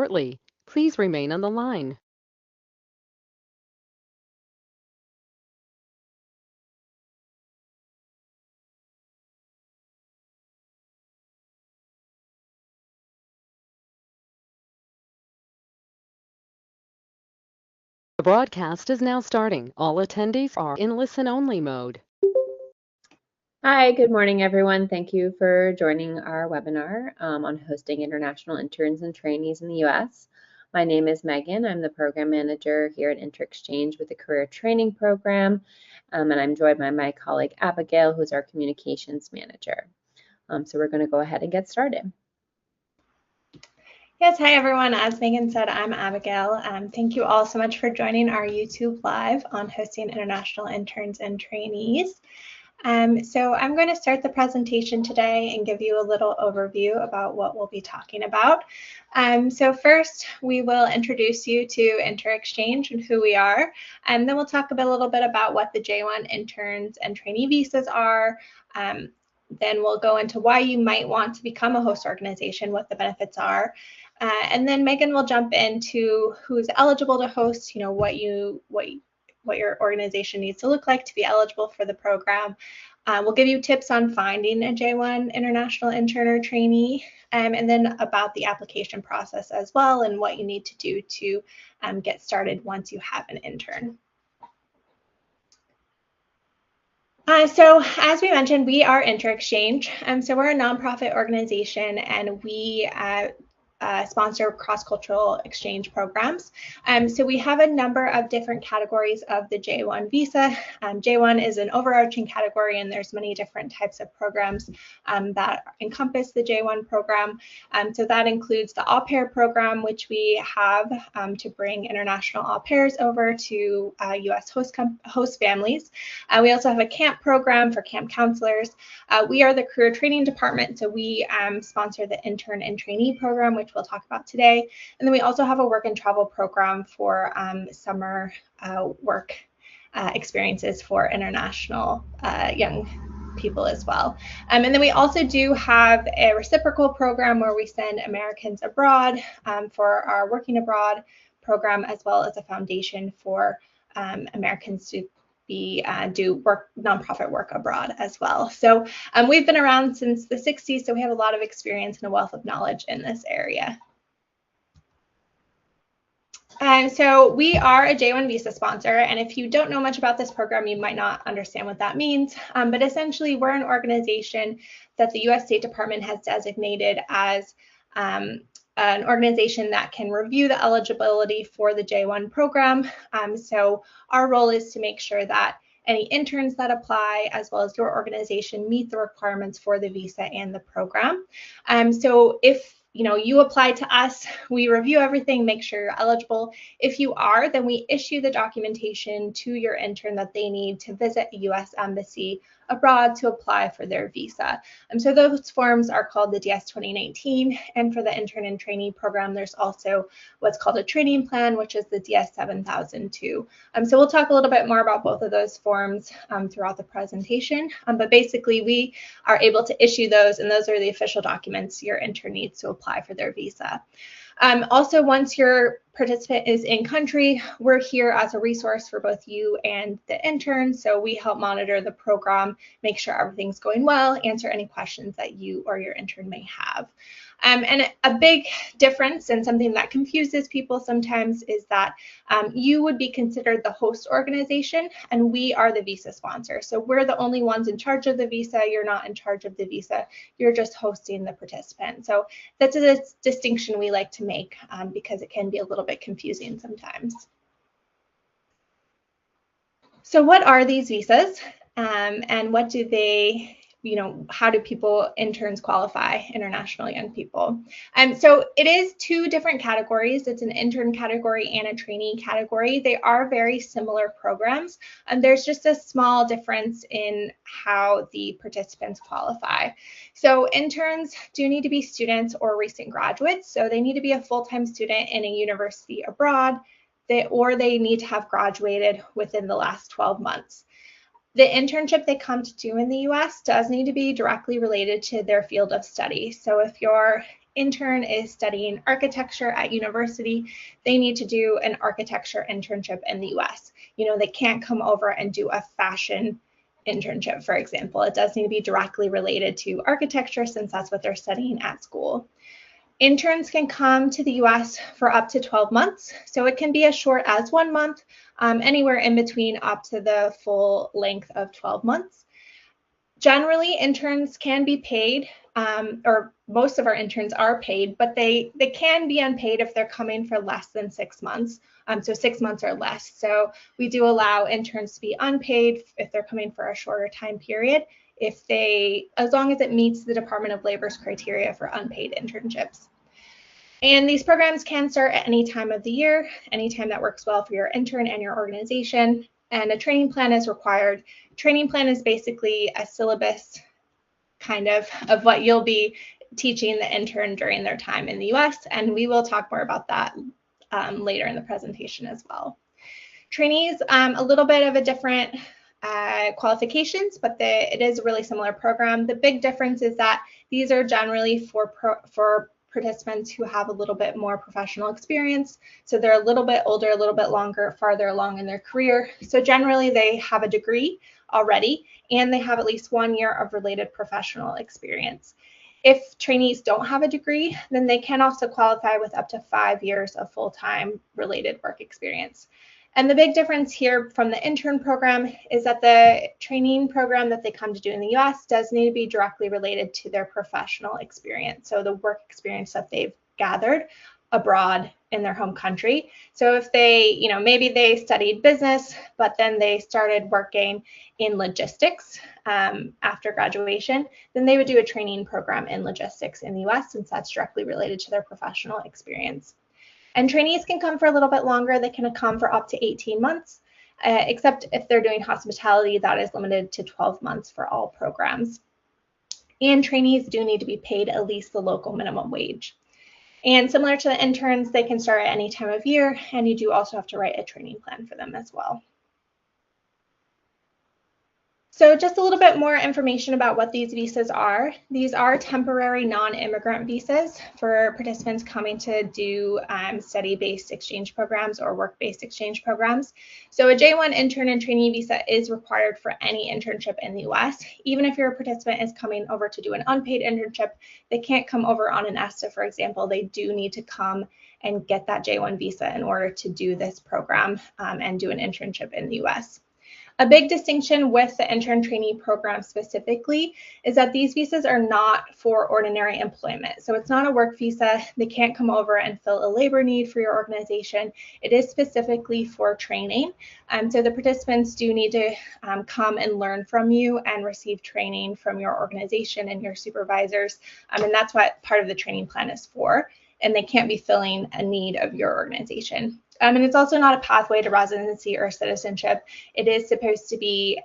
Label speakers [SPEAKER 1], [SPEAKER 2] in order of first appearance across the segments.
[SPEAKER 1] shortly. Please remain on the line. The broadcast is now starting. All attendees are in listen-only mode.
[SPEAKER 2] Hi, good morning, everyone. Thank you for joining our webinar on hosting international interns and trainees in the U.S. My name is Megan. I'm the program manager here at InterExchange with the Career Training Program, and I'm joined by my colleague Abigail, who's our communications manager. So we're going to go ahead and get started.
[SPEAKER 3] Yes, hi everyone. As Megan said, I'm Abigail. Thank you all so much for joining our YouTube Live on hosting international interns and trainees. So I'm going to start the presentation today and give you a little overview about what we'll be talking about. So first, we will introduce you to InterExchange and who we are, and then we'll talk a little bit about what the J1 interns and trainee visas are. Then we'll go into why you might want to become a host organization, what the benefits are. And then Megan will jump into who's eligible to host, what your organization needs to look like to be eligible for the program. We'll give you tips on finding a J1 international intern or trainee, and then about the application process as well and what you need to do to get started once you have an intern. So as we mentioned, we are InterExchange. So we're a nonprofit organization, and we sponsor cross-cultural exchange programs. So we have a number of different categories of the J1 visa. J1 is an overarching category, and there's many different types of programs that encompass the J1 program. So that includes the au pair program, which we have to bring international au pairs over to U.S. host families. We also have a camp program for camp counselors. We are the career training department, so we sponsor the intern and trainee program, which we'll talk about today. And then we also have a work and travel program for summer work experiences for international young people as well. And then we also do have a reciprocal program where we send Americans abroad for our working abroad program, as well as a foundation for Americans to do nonprofit work abroad as well. So we've been around since the 60s, so we have a lot of experience and a wealth of knowledge in this area. So we are a J1 visa sponsor, and if you don't know much about this program, you might not understand what that means. But essentially, we're an organization that the U.S. State Department has designated as an organization that can review the eligibility for the J1 program. So our role is to make sure that any interns that apply, as well as your organization, meet the requirements for the visa and the program. So if you apply to us, we review everything, make sure you're eligible. If you are, then we issue the documentation to your intern that they need to visit a U.S. embassy abroad to apply for their visa. So those forms are called the DS 2019, and for the intern and trainee program, there's also what's called a training plan, which is the DS 7002. So we'll talk a little bit more about both of those forms throughout the presentation, but basically we are able to issue those, and those are the official documents your intern needs to apply for their visa. Also, once your participant is in country, we're here as a resource for both you and the intern. So we help monitor the program, make sure everything's going well, answer any questions that you or your intern may have. And a big difference, and something that confuses people sometimes, is that you would be considered the host organization, and we are the visa sponsor. So we're the only ones in charge of the visa. You're not in charge of the visa. You're just hosting the participant. So that's a distinction we like to make because it can be a little bit confusing sometimes. So what are these visas, and what do they, how do interns qualify, international young people? So it is two different categories. It's an intern category and a trainee category. They are very similar programs, and there's just a small difference in how the participants qualify. So interns do need to be students or recent graduates. So they need to be a full-time student in a university abroad, or they need to have graduated within the last 12 months. The internship they come to do in the US does need to be directly related to their field of study. So if you're intern is studying architecture at university, they need to do an architecture internship in the US. They can't come over and do a fashion internship, for example. It does need to be directly related to architecture since that's what they're studying at school. Interns can come to the US for up to 12 months, so it can be as short as 1 month, anywhere in between up to the full length of 12 months. Generally, interns can be paid, or most of our interns are paid, but they can be unpaid if they're coming for less than 6 months, so 6 months or less. So we do allow interns to be unpaid if they're coming for a shorter time period, as long as it meets the Department of Labor's criteria for unpaid internships. And these programs can start at any time of the year, any time that works well for your intern and your organization. And a training plan is required. Training plan is basically a syllabus kind of what you'll be teaching the intern during their time in the US, and we will talk more about that later in the presentation as well. Trainees, a little bit of a different qualifications, but it is a really similar program. The big difference is that these are generally for participants who have a little bit more professional experience. So they're a little bit older, a little bit longer, farther along in their career. So generally they have a degree already, and they have at least 1 year of related professional experience. If trainees don't have a degree, then they can also qualify with up to 5 years of full-time related work experience. And the big difference here from the intern program is that the training program that they come to do in the US does need to be directly related to their professional experience, so the work experience that they've gathered abroad in their home country. So if they, maybe they studied business, but then they started working in logistics after graduation, then they would do a training program in logistics in the US since that's directly related to their professional experience. And trainees can come for a little bit longer. They can come for up to 18 months, except if they're doing hospitality, that is limited to 12 months for all programs. And trainees do need to be paid at least the local minimum wage. And similar to the interns, they can start at any time of year, and you do also have to write a training plan for them as well. So just a little bit more information about what these visas are. These are temporary non-immigrant visas for participants coming to do study-based exchange programs or work-based exchange programs. So a J1 intern and trainee visa is required for any internship in the US. Even if your participant is coming over to do an unpaid internship, they can't come over on an ESTA, for example. They do need to come and get that J1 visa in order to do this program and do an internship in the US. A big distinction with the intern trainee program specifically is that these visas are not for ordinary employment. So it's not a work visa. They can't come over and fill a labor need for your organization. It is specifically for training. So the participants do need to come and learn from you and receive training from your organization and your supervisors. And that's what part of the training plan is for. And they can't be filling a need of your organization. And it's also not a pathway to residency or citizenship. It is supposed to be,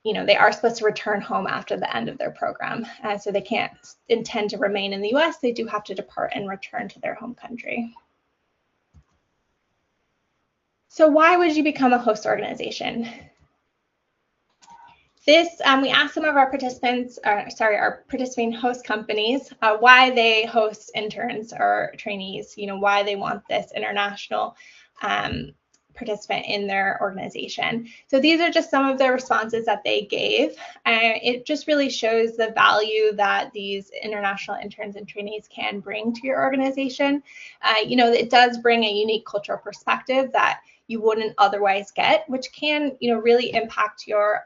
[SPEAKER 3] they are supposed to return home after the end of their program. So they can't intend to remain in the US. They do have to depart and return to their home country. So why would you become a host organization? We asked some of our participants, our participating host companies, why they host interns or trainees, why they want this international participant in their organization. So these are just some of the responses that they gave. It just really shows the value that these international interns and trainees can bring to your organization. It does bring a unique cultural perspective that you wouldn't otherwise get, which can, really impact your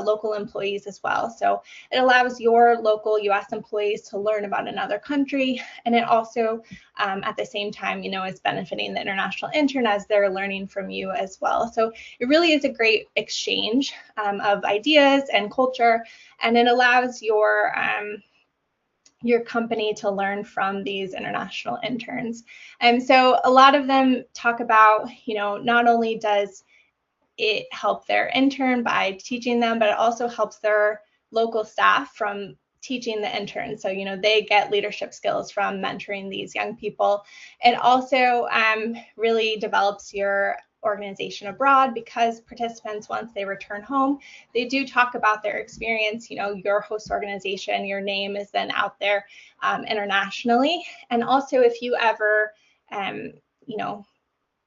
[SPEAKER 3] local employees as well. So it allows your local US employees to learn about another country, and it also at the same time, is benefiting the international intern as they're learning from you as well. So it really is a great exchange of ideas and culture, and it allows your company to learn from these international interns. And so a lot of them talk about, not only does it help their intern by teaching them, but it also helps their local staff from teaching the interns. So, they get leadership skills from mentoring these young people. It also really develops your organization abroad, because participants, once they return home, they do talk about their experience. Your host organization, your name is then out there internationally. And also, if you ever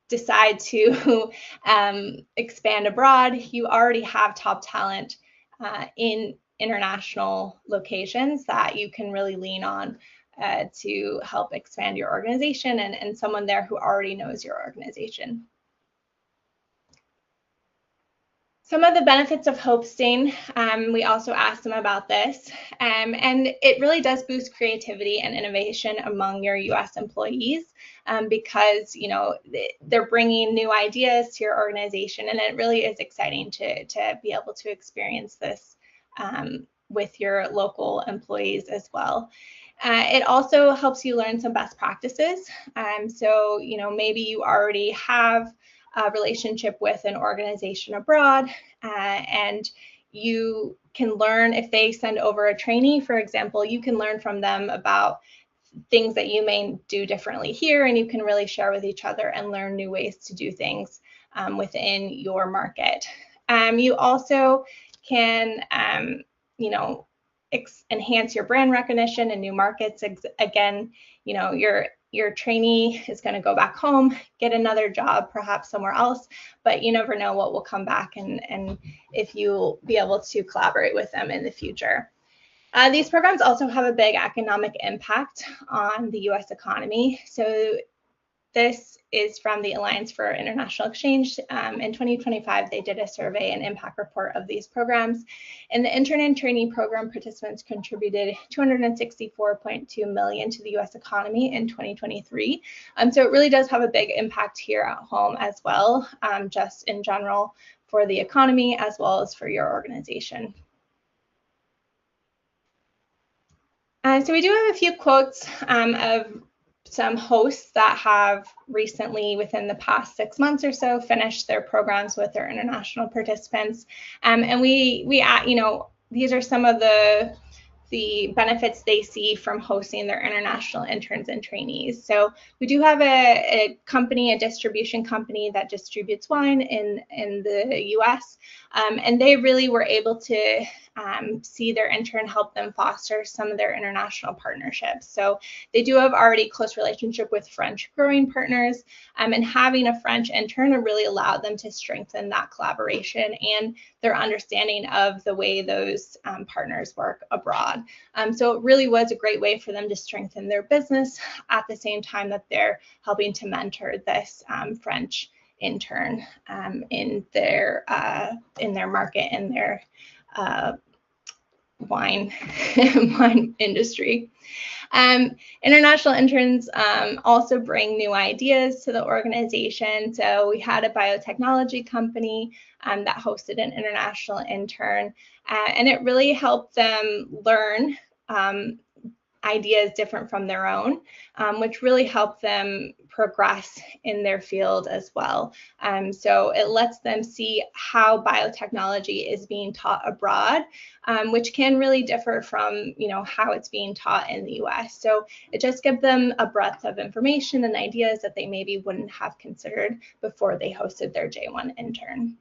[SPEAKER 3] decide to expand abroad, you already have top talent in international locations that you can really lean on to help expand your organization, and someone there who already knows your organization. Some of the benefits of hosting, we also asked them about this, and it really does boost creativity and innovation among your US employees because they're bringing new ideas to your organization, and it really is exciting to be able to experience this with your local employees as well. It also helps you learn some best practices. So maybe you already have a relationship with an organization abroad, and you can learn if they send over a trainee, for example, you can learn from them about things that you may do differently here, and you can really share with each other and learn new ways to do things within your market. You also can, enhance your brand recognition in new markets. Again, your trainee is going to go back home, get another job, perhaps somewhere else, but you never know what will come back and if you'll be able to collaborate with them in the future. These programs also have a big economic impact on the US economy. So this is from the Alliance for International Exchange. In 2025, they did a survey and impact report of these programs. And the intern and trainee program participants contributed $264.2 million to the US economy in 2023. So it really does have a big impact here at home as well, just in general for the economy as well as for your organization. So we do have a few quotes of some hosts that have recently, within the past 6 months or so, finished their programs with their international participants. And these are some of the benefits they see from hosting their international interns and trainees. So we do have a distribution company that distributes wine in the US, and they really were able to see their intern help them foster some of their international partnerships. So they do have already close relationship with French growing partners, and having a French intern really allowed them to strengthen that collaboration and their understanding of the way those partners work abroad. So it really was a great way for them to strengthen their business at the same time that they're helping to mentor this French intern in their market, in their wine industry. International interns also bring new ideas to the organization. So we had a biotechnology company that hosted an international intern, and it really helped them learn ideas different from their own, which really helped them progress in their field as well. So it lets them see how biotechnology is being taught abroad, which can really differ from how it's being taught in the US. So it just gives them a breadth of information and ideas that they maybe wouldn't have considered before they hosted their J1 intern.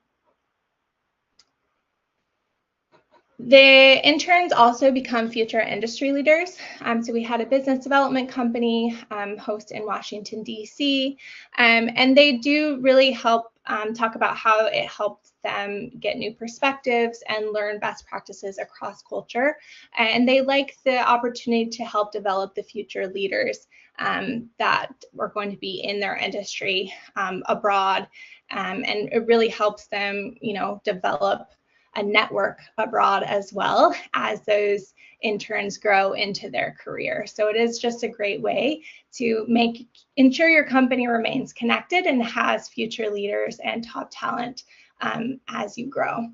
[SPEAKER 3] The interns also become future industry leaders. So we had a business development company host in Washington, D.C., and they do really help talk about how it helped them get new perspectives and learn best practices across culture. And they like the opportunity to help develop the future leaders that are going to be in their industry abroad. And it really helps them, develop a network abroad as well as those interns grow into their career. So it is just a great way to ensure your company remains connected and has future leaders and top talent as you grow.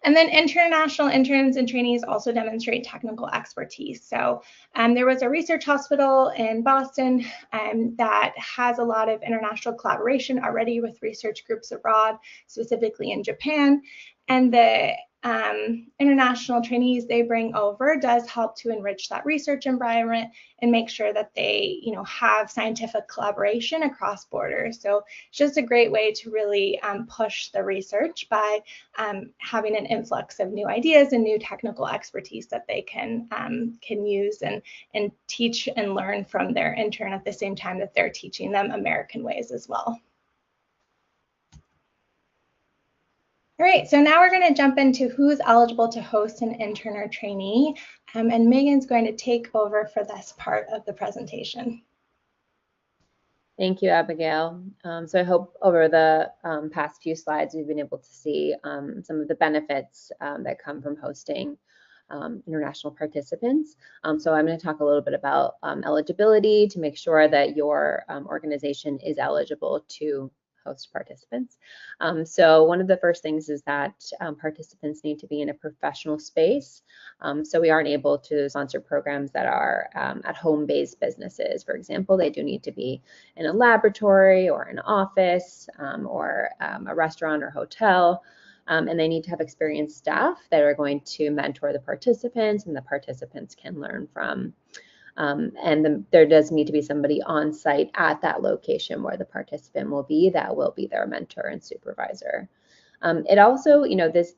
[SPEAKER 3] And then international interns and trainees also demonstrate technical expertise. So there was a research hospital in Boston that has a lot of international collaboration already with research groups abroad, specifically in Japan. And the international trainees they bring over does help to enrich that research environment and make sure that they, have scientific collaboration across borders. So it's just a great way to really push the research by having an influx of new ideas and new technical expertise that they can use and teach and learn from their intern at the same time that they're teaching them American ways as well. All right, so now we're going to jump into who's eligible to host an intern or trainee, and Megan's going to take over for this part of the presentation.
[SPEAKER 2] Thank you, Abigail. So I hope over the past few slides we've been able to see some of the benefits that come from hosting international participants. So I'm going to talk a little bit about eligibility to make sure that your organization is eligible to host participants. So one of the first things is that participants need to be in a professional space. So we aren't able to sponsor programs that are at home-based businesses. For example, they do need to be in a laboratory or an office or a restaurant or hotel. And they need to have experienced staff that are going to mentor the participants and the participants can learn from. There does need to be somebody on site at that location where the participant will be that will be their mentor and supervisor. It also,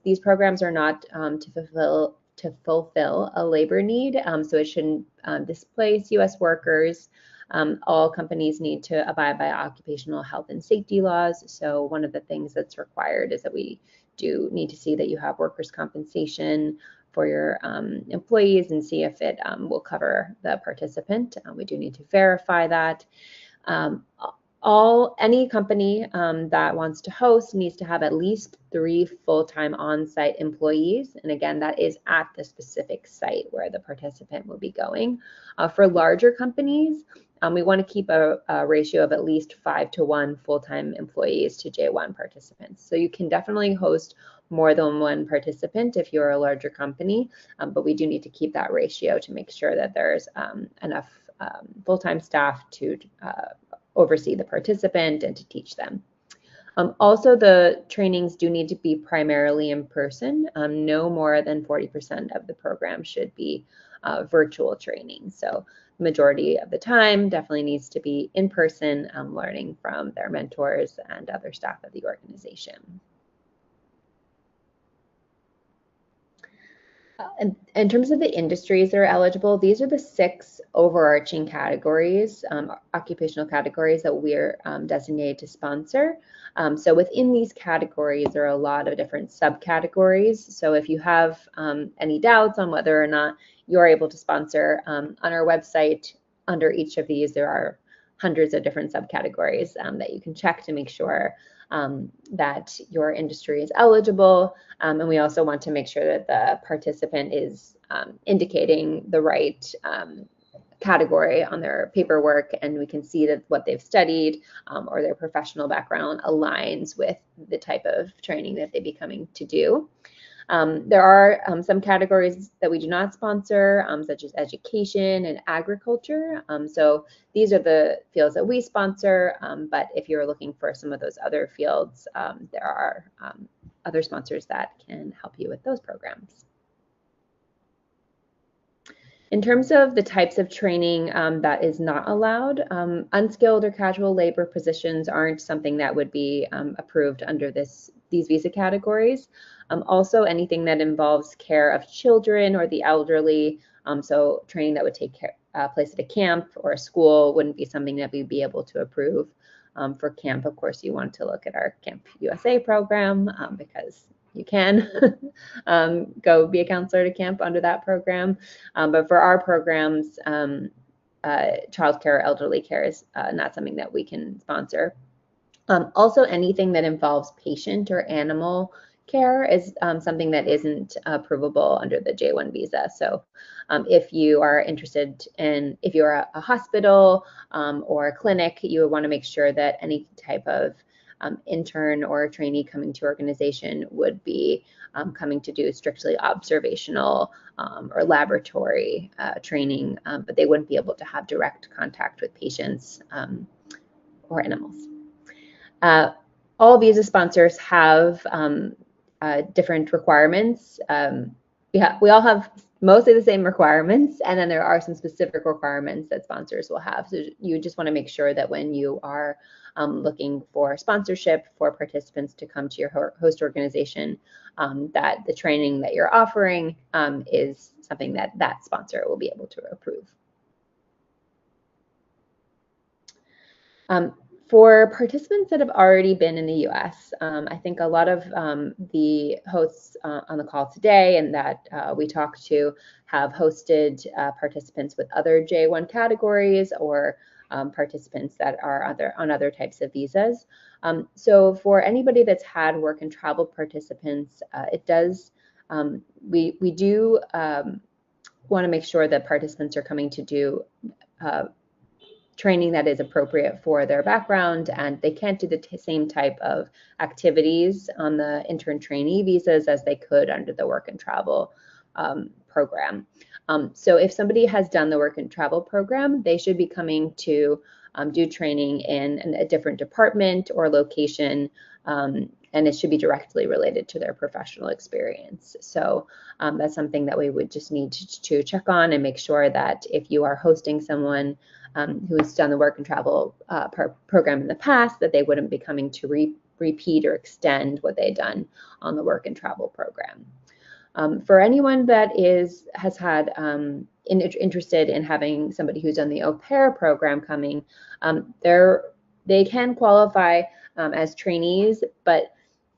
[SPEAKER 2] these programs are not to fulfill a labor need, so it shouldn't displace U.S. workers. All companies need to abide by occupational health and safety laws. So one of the things that's required is that we do need to see that you have workers' compensation for your employees and see if it will cover the participant. We do need to verify that. Any company that wants to host needs to have at least 3 full-time on-site employees. And again, that is at the specific site where the participant will be going. For larger companies, we want to keep a ratio of at least 5-to-1 full-time employees to J1 participants. So you can definitely host more than one participant if you're a larger company, but we do need to keep that ratio to make sure that there's enough full-time staff to oversee the participant and to teach them. Also, the trainings do need to be primarily in person. No more than 40% of the program should be virtual training. So the majority of the time definitely needs to be in person, learning from their mentors and other staff of the organization. In terms of the industries that are eligible, these are the 6 overarching categories, occupational categories that we're designated to sponsor. So within these categories, there are a lot of different subcategories. So if you have any doubts on whether or not you're able to sponsor, on our website, under each of these, there are hundreds of different subcategories that you can check to make sure that your industry is eligible. And we also want to make sure that the participant is indicating the right category on their paperwork, and we can see that what they've studied or their professional background aligns with the type of training that they'd be coming to do. There are some categories that we do not sponsor, such as education and agriculture. So these are the fields that we sponsor, but if you're looking for some of those other fields, there are other sponsors that can help you with those programs. In terms of the types of training that is not allowed, unskilled or casual labor positions aren't something that would be approved under these visa categories. Also, anything that involves care of children or the elderly, so training that would take place at a camp or a school wouldn't be something that we'd be able to approve. For camp, of course, you want to look at our Camp USA program because you can go be a counselor to camp under that program. But for our programs, childcare, elderly care is not something that we can sponsor. Also, anything that involves patient or animal care is something that isn't approvable under the J1 visa. So if you are interested in, if you're a hospital or a clinic, you would want to make sure that any type of intern or trainee coming to your organization would be coming to do strictly observational or laboratory training, but they wouldn't be able to have direct contact with patients or animals. All visa sponsors have different requirements. We all have mostly the same requirements, and then there are some specific requirements that sponsors will have. So you just want to make sure that when you are looking for sponsorship for participants to come to your host organization, that the training that you're offering is something that that sponsor will be able to approve. For participants that have already been in the US, I think a lot of the hosts on the call today and that we talked to have hosted participants with other J1 categories or participants that are on other types of visas. So for anybody that's had work and travel participants, we do want to make sure that participants are coming to do training that is appropriate for their background, and they can't do the same type of activities on the intern trainee visas as they could under the work and travel program. So if somebody has done the work and travel program, they should be coming to do training in a different department or location, and it should be directly related to their professional experience. So that's something that we would just need to check on and make sure that if you are hosting someone who's done the work and travel program in the past, that they wouldn't be coming to repeat or extend what they've done on the work and travel program. For anyone that has had interested in having somebody who's done the au pair program coming, they can qualify as trainees, but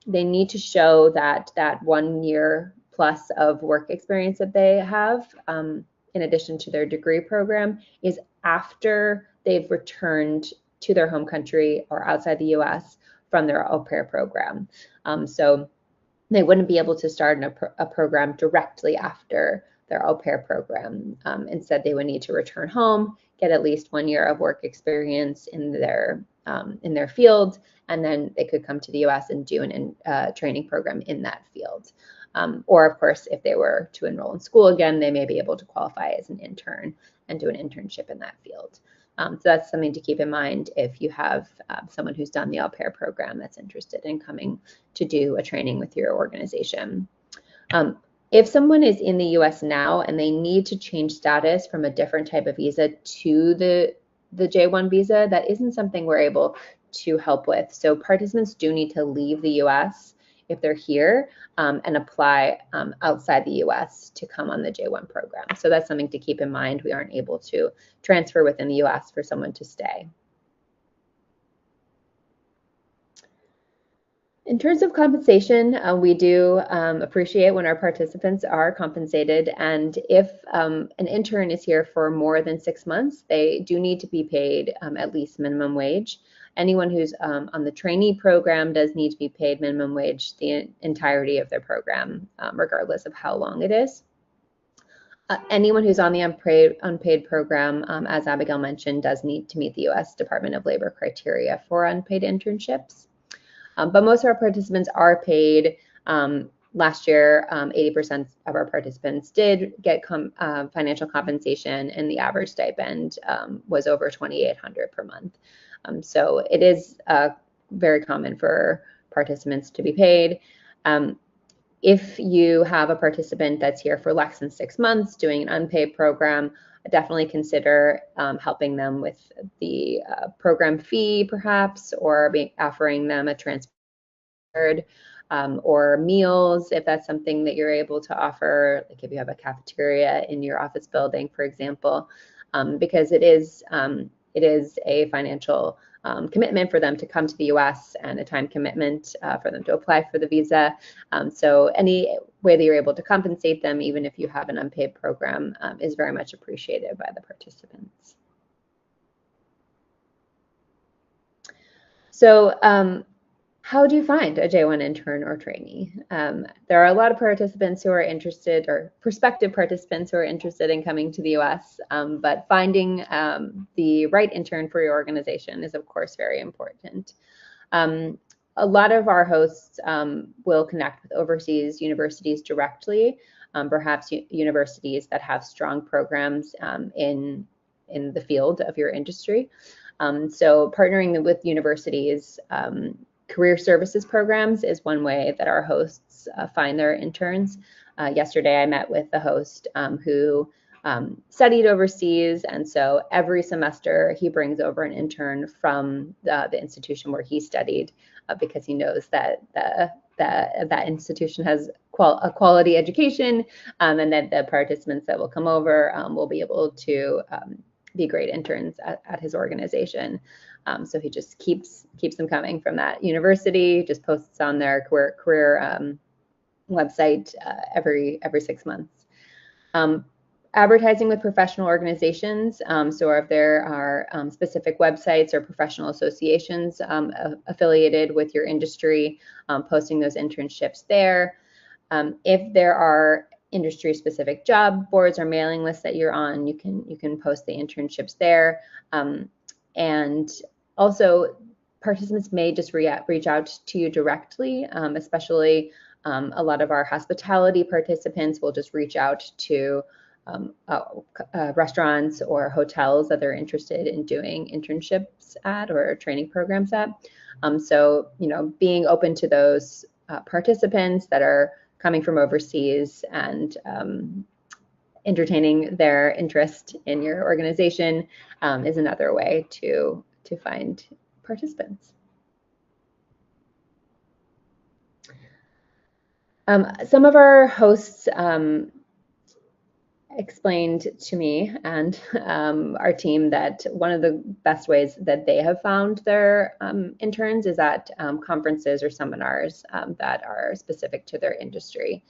[SPEAKER 2] they need to show that 1 year plus of work experience that they have, in addition to their degree program, is after they've returned to their home country or outside the US from their au pair program. So they wouldn't be able to start a program directly after their au pair program. Instead, they would need to return home, get at least 1 year of work experience in their field, and then they could come to the US and do a training program in that field. Or of course, if they were to enroll in school again, they may be able to qualify as an intern and do an internship in that field. So that's something to keep in mind if you have someone who's done the au pair program that's interested in coming to do a training with your organization. If someone is in the US now and they need to change status from a different type of visa to the J1 visa, that isn't something we're able to help with. So participants do need to leave the US if they're here and apply outside the US to come on the J1 program. So that's something to keep in mind. We aren't able to transfer within the US for someone to stay. In terms of compensation, we do appreciate when our participants are compensated, and if an intern is here for more than 6 months, they do need to be paid at least minimum wage. Anyone who's on the trainee program does need to be paid minimum wage the entirety of their program, regardless of how long it is. Anyone who's on the unpaid program, as Abigail mentioned, does need to meet the US Department of Labor criteria for unpaid internships. But most of our participants are paid. Last year, 80% of our participants did get financial compensation, and the average stipend was over $2,800 per month. So it is very common for participants to be paid. If you have a participant that's here for less than 6 months doing an unpaid program, definitely consider helping them with the program fee, perhaps, or offering them a transferred or meals, if that's something that you're able to offer, like if you have a cafeteria in your office building, for example, because it is a financial commitment for them to come to the US and a time commitment for them to apply for the visa. So any way that you're able to compensate them, even if you have an unpaid program, is very much appreciated by the participants. So how do you find a J1 intern or trainee? There are a lot of participants who are interested, or prospective participants who are interested in coming to the US, but finding the right intern for your organization is, of course, very important. A lot of our hosts will connect with overseas universities directly, perhaps universities that have strong programs in the field of your industry. So partnering with universities Career services programs is one way that our hosts find their interns. Yesterday, I met with the host who studied overseas, and so every semester he brings over an intern from the institution where he studied because he knows that that institution has a quality education, and that the participants that will come over will be able to be great interns at his organization. So he just keeps them coming from that university, just posts on their career website every 6 months. Advertising with professional organizations. So if there are specific websites or professional associations affiliated with your industry, posting those internships there. If there are industry-specific job boards or mailing lists that you're on, you can post the internships there. And also, participants may just reach out to you directly, especially a lot of our hospitality participants will just reach out to restaurants or hotels that they're interested in doing internships at or training programs at. So, being open to those participants that are coming from overseas and entertaining their interest in your organization is another way to find participants. Some of our hosts explained to me and our team that one of the best ways that they have found their interns is at conferences or seminars that are specific to their industry.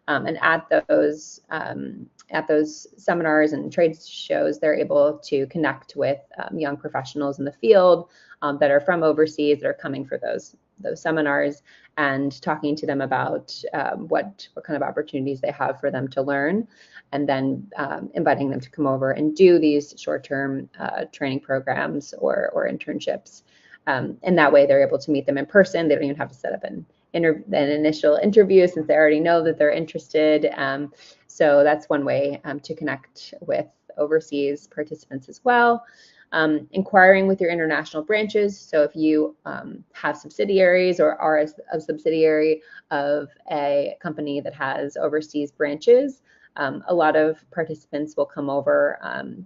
[SPEAKER 2] And at those seminars and trade shows, they're able to connect with young professionals in the field that are from overseas, that are coming for those seminars, and talking to them about what kind of opportunities they have for them to learn, and then inviting them to come over and do these short-term training programs or internships. And that way they're able to meet them in person. They don't even have to set up an initial interview since they already know that they're interested. So that's one way to connect with overseas participants as well. Inquiring with your international branches. So if you have subsidiaries or are a subsidiary of a company that has overseas branches, a lot of participants will come over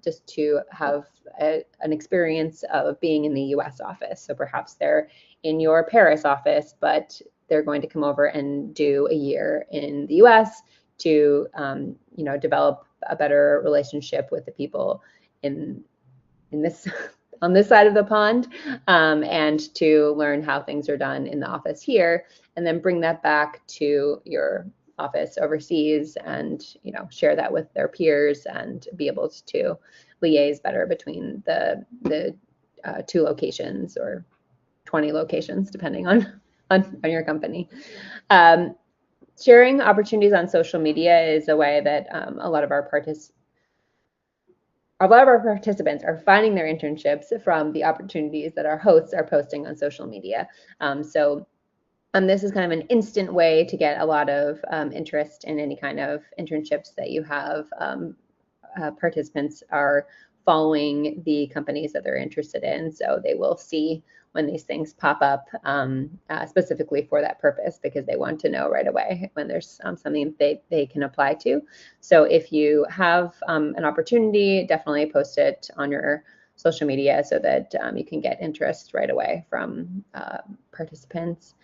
[SPEAKER 2] just to have an experience of being in the US office. So perhaps they're in your Paris office, but they're going to come over and do a year in the US to develop a better relationship with the people in this on this side of the pond, and to learn how things are done in the office here, and then bring that back to your office overseas and share that with their peers and be able to liaise better between the 2 locations or 20 locations depending on your company. Sharing opportunities on social media is a way that a lot of our participants are finding their internships from the opportunities that our hosts are posting on social media. So this is kind of an instant way to get a lot of interest in any kind of internships that you have. Participants are following the companies that they're interested in, so they will see when these things pop up specifically for that purpose, because they want to know right away when there's something they can apply to. So if you have an opportunity, definitely post it on your social media so that you can get interest right away from participants.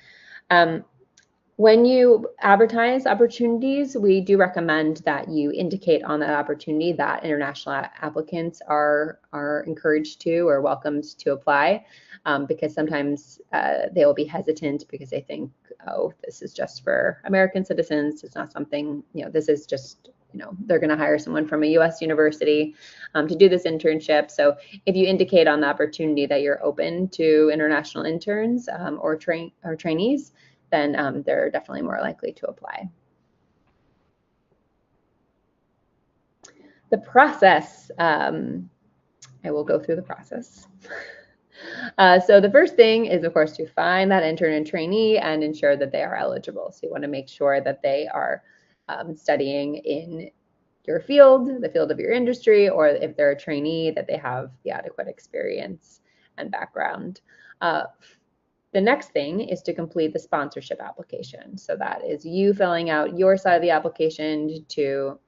[SPEAKER 2] When you advertise opportunities, we do recommend that you indicate on that opportunity that international applicants are encouraged to or welcomed to apply, because sometimes they will be hesitant because they think, oh, this is just for American citizens. It's not something, this is just, they're going to hire someone from a US university to do this internship. So if you indicate on the opportunity that you're open to international interns or trainees, then they're definitely more likely to apply. The process, I will go through the process. So the first thing is, of course, to find that intern and trainee and ensure that they are eligible. So you want to make sure that they are studying in your field, the field of your industry, or if they're a trainee, that they have the adequate experience and background. The next thing is to complete the sponsorship application. So that is you filling out your side of the application to,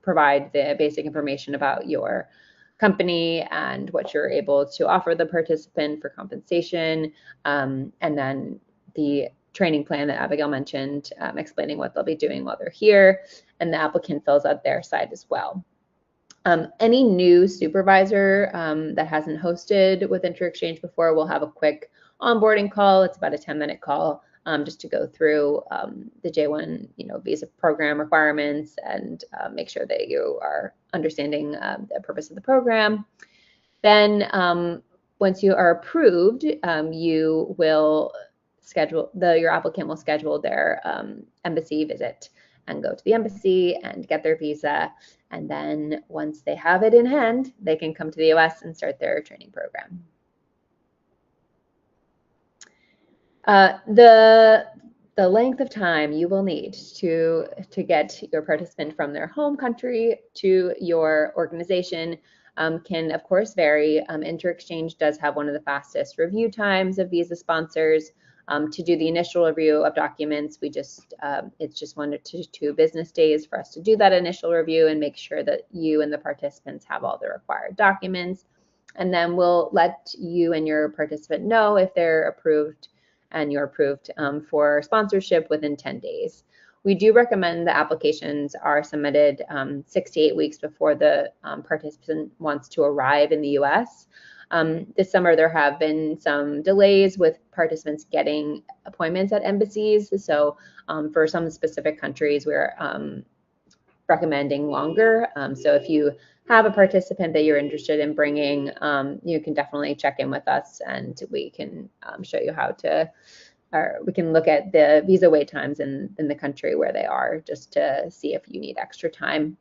[SPEAKER 2] provide the basic information about your company and what you're able to offer the participant for compensation, and then the training plan that Abigail mentioned, explaining what they'll be doing while they're here, and the applicant fills out their side as well. Any new supervisor that hasn't hosted with InterExchange before will have a quick onboarding call. It's about a 10-minute call just to go through the J1 visa program requirements and make sure that you are understanding the purpose of the program. Then once you are approved, you will schedule, your applicant will schedule their embassy visit and go to the embassy and get their visa. And then once they have it in hand, they can come to the US and start their training program. The length of time you will need to get your participant from their home country to your organization can of course vary. InterExchange does have one of the fastest review times of visa sponsors. To do the initial review of documents, it's just 1 to 2 business days for us to do that initial review and make sure that you and the participants have all the required documents. And then we'll let you and your participant know if they're approved and you're approved for sponsorship within 10 days. We do recommend the applications are submitted 6 to 8 weeks before the participant wants to arrive in the US. This summer, there have been some delays with participants getting appointments at embassies. So for some specific countries, we're recommending longer. So if you have a participant that you're interested in bringing, you can definitely check in with us and we can show you how to, or we can look at the visa wait times in the country where they are just to see if you need extra time.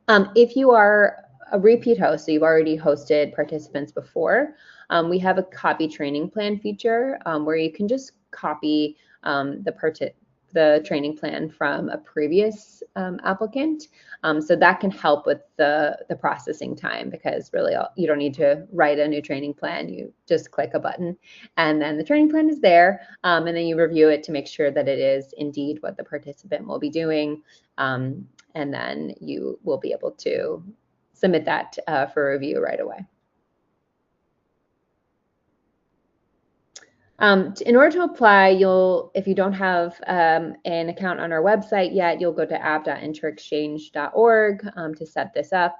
[SPEAKER 2] If you are a repeat host, so you've already hosted participants before, we have a copy training plan feature where you can just copy the training plan from a previous applicant. So that can help with the processing time, because really you don't need to write a new training plan. You just click a button and then the training plan is there, and then you review it to make sure that it is indeed what the participant will be doing, and then you will be able to submit that for review right away. In order to apply, if you don't have an account on our website yet, you'll go to app.interexchange.org to set this up.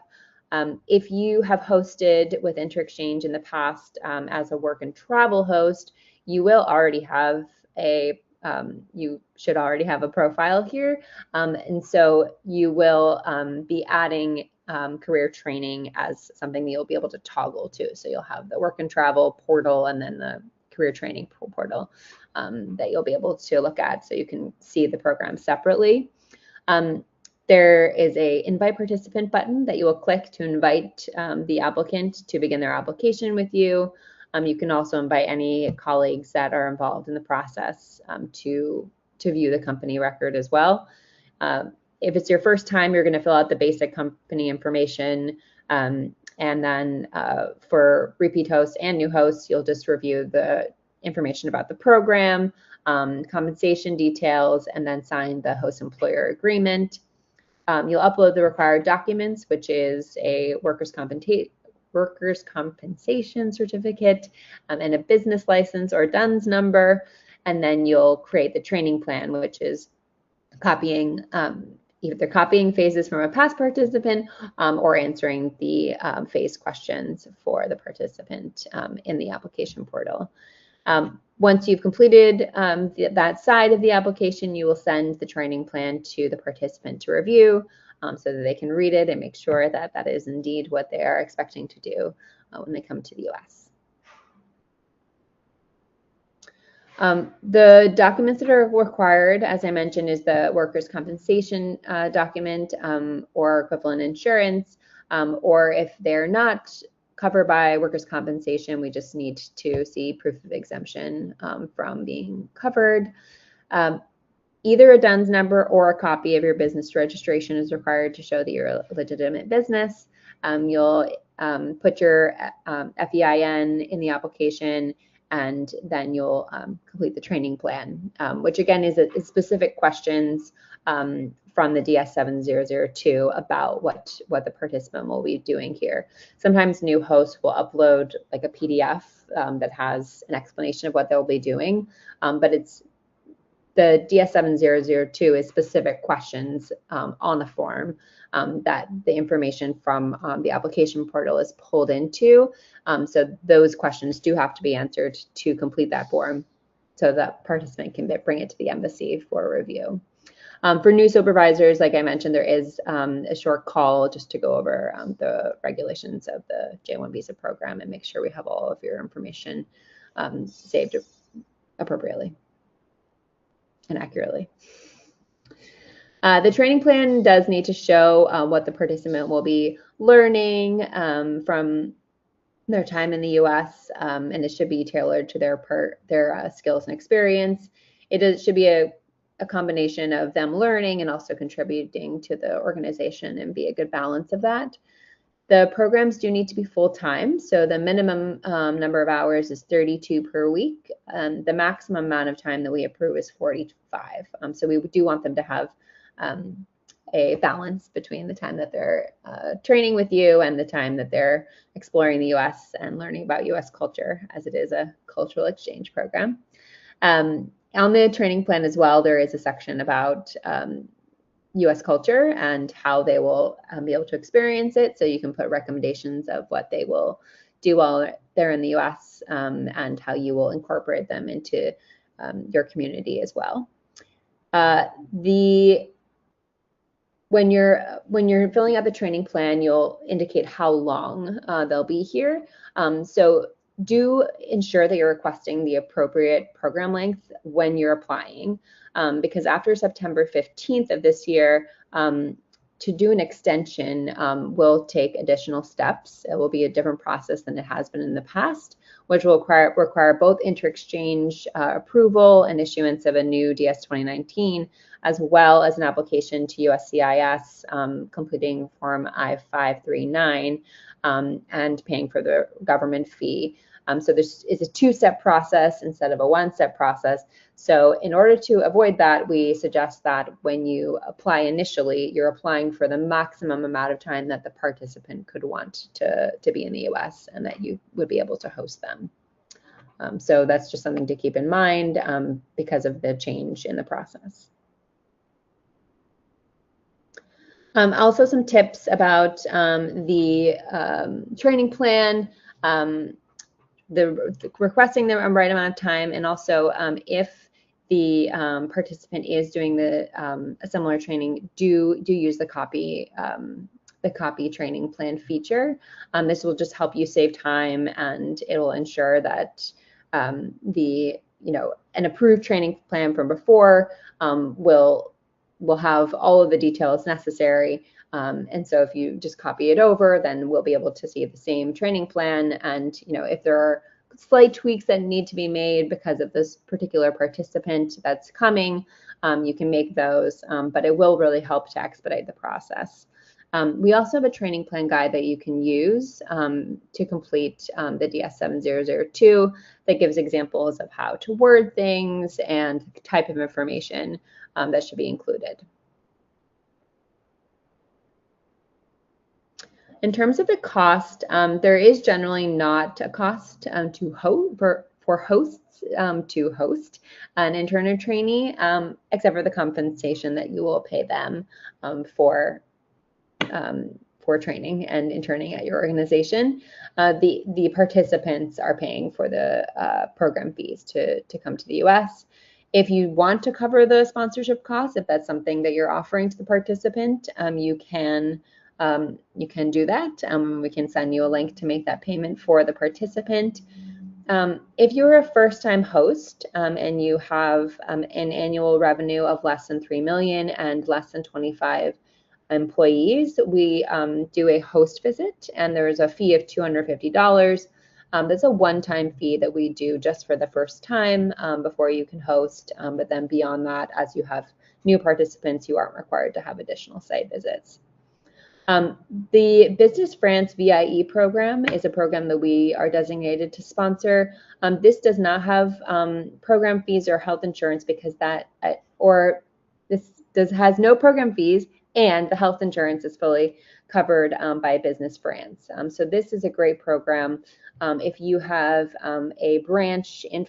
[SPEAKER 2] If you have hosted with InterExchange in the past as a work and travel host, you will already have you should already have a profile here, and so you will be adding career training as something that you'll be able to toggle to. So you'll have the work and travel portal and then the career training portal that you'll be able to look at, so you can see the program separately. There is a invite participant button that you will click to invite the applicant to begin their application with you. You can also invite any colleagues that are involved in the process to view the company record as well. If it's your first time, you're going to fill out the basic company information, and then for repeat hosts and new hosts, you'll just review the information about the program, compensation details, and then sign the host employer agreement. You'll upload the required documents, which is a workers' compensation certificate and a business license or DUNS number, and then you'll create the training plan, which is copying either copying phases from a past participant or answering the phase questions for the participant in the application portal. Once you've completed that side of the application, you will send the training plan to the participant to review so that they can read it and make sure that that is indeed what they are expecting to do when they come to the US. The documents that are required, as I mentioned, is the workers' compensation document or equivalent insurance, or if they're not covered by workers' compensation, we just need to see proof of exemption from being covered. Either a DUNS number or a copy of your business registration is required to show that you're a legitimate business. You'll put your FEIN in the application, and then you'll complete the training plan, which again is specific questions from the DS7002 about what the participant will be doing here. Sometimes new hosts will upload like a PDF that has an explanation of what they'll be doing, but it's the DS7002 is specific questions on the form that the information from the application portal is pulled into. So those questions do have to be answered to complete that form so that participant can bring it to the embassy for review. For new supervisors, like I mentioned, there is a short call just to go over the regulations of the J1 visa program and make sure we have all of your information saved appropriately and accurately. The training plan does need to show what the participant will be learning from their time in the U.S., and it should be tailored to their skills and experience. It should be a combination of them learning and also contributing to the organization and be a good balance of that. The programs do need to be full-time, so the minimum number of hours is 32 per week. The maximum amount of time that we approve is 45. So we do want them to have a balance between the time that they're training with you and the time that they're exploring the U.S. and learning about U.S. culture, as it is a cultural exchange program. On the training plan as well, there is a section about U.S. culture and how they will be able to experience it. So you can put recommendations of what they will do while they're in the U.S. And how you will incorporate them into your community as well. When you're filling out the training plan, you'll indicate how long they'll be here. So do ensure that you're requesting the appropriate program length when you're applying, because after September 15th of this year, to do an extension will take additional steps. It will be a different process than it has been in the past, which will require both inter-exchange approval and issuance of a new DS 2019, as well as an application to USCIS, completing Form I-539, and paying for the government fee. So this is a two-step process instead of a one-step process. So in order to avoid that, we suggest that when you apply initially, you're applying for the maximum amount of time that the participant could want to be in the US and that you would be able to host them. So that's just something to keep in mind because of the change in the process. Also some tips about the training plan. The requesting the right amount of time, and also if the participant is doing a similar training, do use the copy training plan feature. This will just help you save time, and it will ensure that an approved training plan from before will have all of the details necessary. And so if you just copy it over, then we'll be able to see the same training plan. And if there are slight tweaks that need to be made because of this particular participant that's coming, you can make those, but it will really help to expedite the process. We also have a training plan guide that you can use to complete the DS7002 that gives examples of how to word things and the type of information that should be included. In terms of the cost, there is generally not a cost for hosts to host an intern or trainee, except for the compensation that you will pay them for training and interning at your organization. The participants are paying for the program fees to come to the US. If you want to cover the sponsorship costs, if that's something that you're offering to the participant, you can do that. We can send you a link to make that payment for the participant. If you're a first-time host and you have an annual revenue of less than 3 million and less than 25 employees, we do a host visit, and there's a fee of $250. That's a one-time fee that we do just for the first time before you can host. But then beyond that, as you have new participants, you aren't required to have additional site visits. The Business France VIE program is a program that we are designated to sponsor. This does not have program fees or health insurance because has no program fees, and the health insurance is fully covered by Business France. So this is a great program. If you have a branch in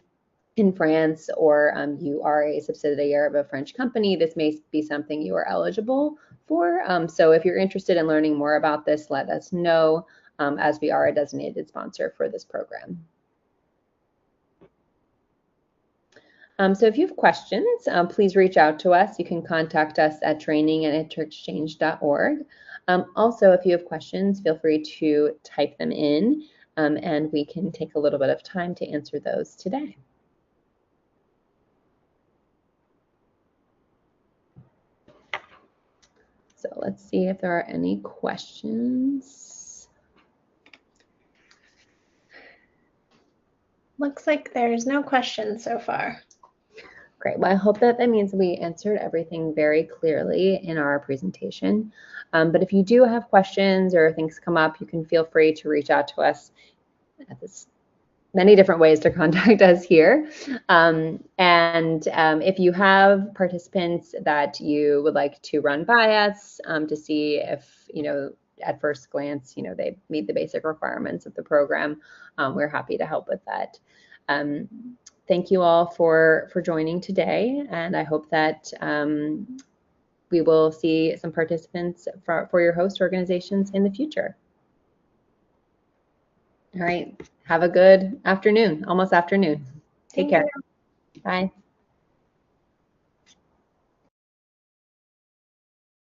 [SPEAKER 2] France, or you are a subsidiary of a French company, this may be something you are eligible for. So if you're interested in learning more about this, let us know, as we are a designated sponsor for this program. So if you have questions, please reach out to us. You can contact us at training@interexchange.org. Also, if you have questions, feel free to type them in, and we can take a little bit of time to answer those today. So let's see if there are any questions.
[SPEAKER 3] Looks like there's no questions so far.
[SPEAKER 2] Great. Well, I hope that means we answered everything very clearly in our presentation. But if you do have questions or things come up, you can feel free to reach out to us. There's many different ways to contact us here. If you have participants that you would like to run by us to see if, at first glance, they meet the basic requirements of the program, we're happy to help with that. Thank you all for joining today, and I hope that we will see some participants for your host organizations in the future. All right. Have a good afternoon, almost afternoon. Take care. Bye.